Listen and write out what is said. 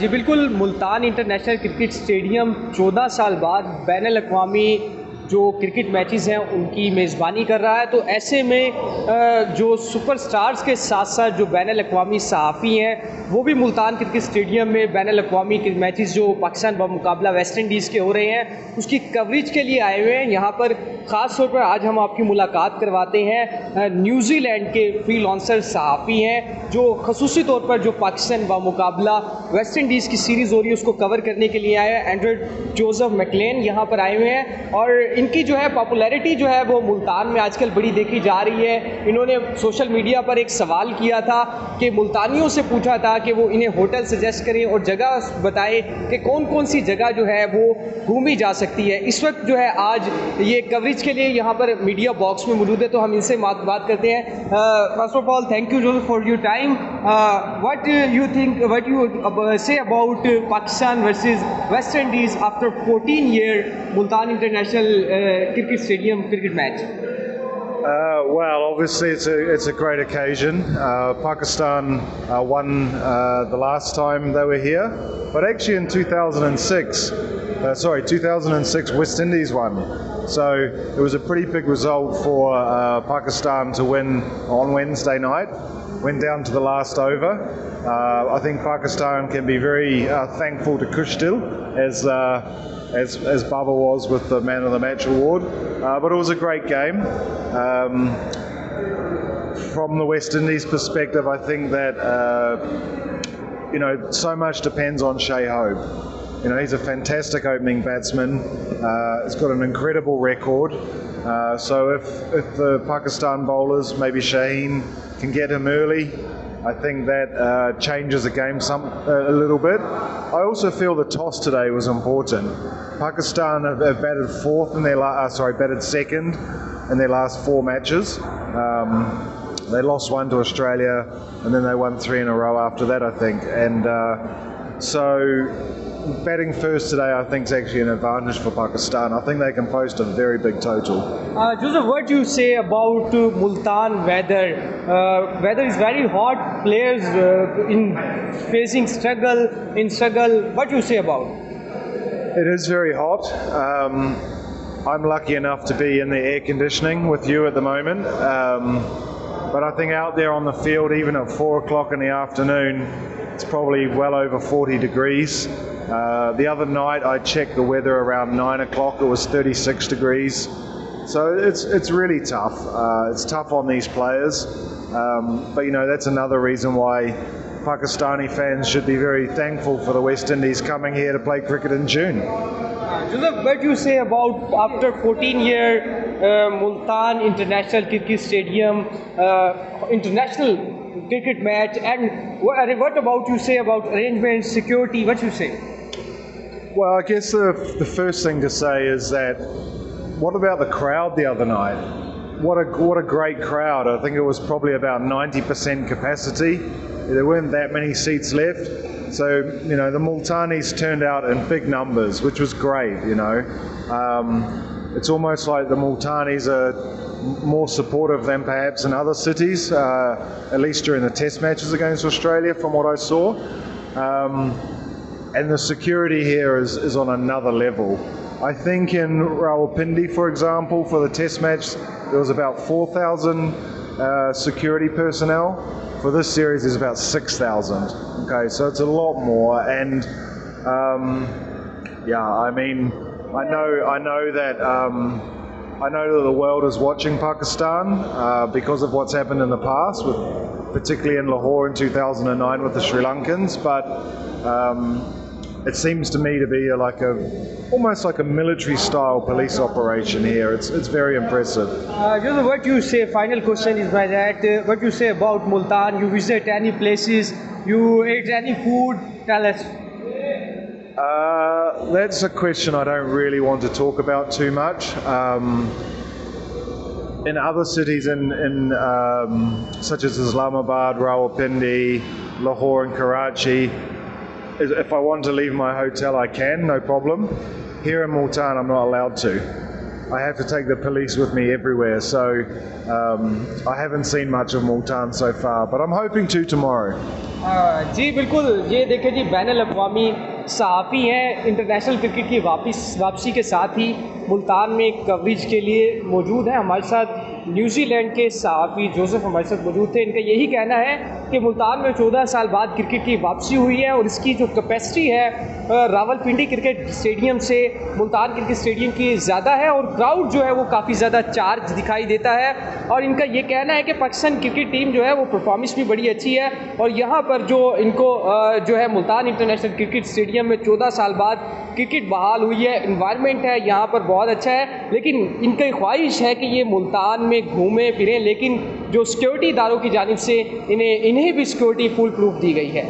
जी बिल्कुल, Multan international cricket stadium 14 साल बाद बैनुल-अक़वामी जो क्रिकेट मैचेस हैं उनकी मेज़बानी कर रहा है। तो ऐसे में जो सुपरस्टार्स के साथ-साथ जो बैनुल-अक़वामी सहाफ़ी हैं, वो भी मुल्तान क्रिकेट स्टेडियम में बैनुल-अक़वामी के मैचेस जो पाकिस्तान बमुकाबला वेस्ट इंडीज़ के हो रहे हैं, उसकी कवरेज के लिए आए हुए हैं। यहाँ पर ख़ास तौर पर आज हम आपकी मुलाकात करवाते हैं न्यूज़ीलैंड के फ्रीलांसर सहाफ़ी हैं, जो ख़ुसूसी तौर पर जो पाकिस्तान बमुकाबला वेस्ट इंडीज़ की सीरीज़ हो रही है उसको कवर करने के लिए आए हैं। एंड्रयू जोसेफ मैकलेन यहाँ पर आए हुए हैं और इनकी जो है पॉपुलैरिटी जो है वो मुल्तान में आजकल बड़ी देखी जा रही है। इन्होंने सोशल मीडिया पर एक सवाल किया था कि मुल्तानियों से पूछा था कि वो इन्हें होटल सजेस्ट करें और जगह बताएं कि कौन कौन सी जगह जो है वो घूमी जा सकती है। इस वक्त जो है आज ये कवरेज के लिए यहाँ पर मीडिया बॉक्स में मौजूद है, तो हम इनसे बात करते हैं। First of all thank you Joseph for your time. What you think, what you say about Pakistan versus West Indies after 14-year Multan International Cricket Stadium cricket match? Well, obviously it's a great occasion. Pakistan won the last time they were here, but actually in 2006 West Indies won. So it was a pretty big result for Pakistan to win on Wednesday night. Went down to the last over. I think Pakistan can be very thankful to Kushdil as Baba was with the Man of the Match award. But it was a great game. From the West Indies perspective, I think that so much depends on Shai Hope. He's a fantastic opening batsman. He's got an incredible record. So if the Pakistan bowlers, maybe Shaheen, can get him early, I think that changes the game a little bit. I also feel the toss today was important. Pakistan have batted batted second in their last 4 matches. They lost one to Australia, and then they won 3 in a row after that, I think. And so batting first today, I think, is actually an advantage for Pakistan. I think they can post a very big total. Joseph, what do you say about Multan weather? Weather is very hot. Players in facing struggle. What do you say about? It is very hot. I'm lucky enough to be in the air conditioning with you at the moment. But I think out there on the field, even at 4 o'clock in the afternoon, it's probably well over 40 degrees. The other night I checked the weather around 9 o'clock, it was 36 degrees. So it's really tough. It's tough on these players. But that's another reason why Pakistani fans should be very thankful for the West Indies coming here to play cricket in June. Joseph, what do you say about after 14-year Multan International Cricket Stadium international cricket match, and what about you say about arrangements, security? What you say? Well, I guess the first thing to say is that what about the crowd the other night? What a great crowd. I think it was probably about 90% capacity. There weren't that many seats left. So, the Multanis turned out in big numbers, which was great, It's almost like the Multanis are more supportive than perhaps in other cities, at least during the test matches against Australia, from what I saw. And the security here is on another level. I think in Rawalpindi, for example, for the test match, there was about 4,000 security personnel. For this series, there's about 6,000. Okay, so it's a lot more. And I know that the world is watching Pakistan because of what's happened in the past, particularly in Lahore in 2009 with the Sri Lankans. But it seems to me to be almost like a military-style police operation here. It's very impressive. Joseph, what you say? Final question is by that. What you say about Multan? You visit any places? You ate any food? Tell us. That's a question I don't really want to talk about too much. In other cities such as Islamabad, Rawalpindi, Lahore and Karachi, if I want to leave my hotel I can, no problem. Here in Multan I'm not allowed to. I have to take the police with me everywhere. So I haven't seen much of Multan so far, but I'm hoping to tomorrow. जी बिल्कुल, ये देखें जी, बैनुल अक़वामी सहाफ़ी हैं international cricket की वापसी के साथ ही मुल्तान में कवरेज के लिए मौजूद हैं। हमारे साथ न्यूजीलैंड के सहाफ़ी जोसेफ हमारे साथ मौजूद थे। इनका यही कहना है कि मुल्तान में 14 साल बाद क्रिकेट की वापसी हुई है और इसकी जो कैपेसिटी है रावलपिंडी क्रिकेट स्टेडियम से मुल्तान क्रिकेट स्टेडियम की ज़्यादा है और क्राउड जो है वो काफ़ी ज़्यादा चार्ज दिखाई देता है। और इनका ये कहना है कि पाकिस्तान क्रिकेट टीम जो है वो परफॉर्मेंस भी बड़ी अच्छी है और यहाँ पर जो इनको जो है मुल्तान इंटरनेशनल क्रिकेट स्टेडियम में 14 साल बाद क्रिकेट बहाल हुई है, इन्वायरमेंट है यहाँ पर बहुत अच्छा है। लेकिन इनकी ख्वाहिश है कि ये मुल्तान में घूमें फिरें, लेकिन जो सिक्योरिटी इदारों की जानिब से इन्हें भी सिक्योरिटी फुल प्रूफ दी गई है।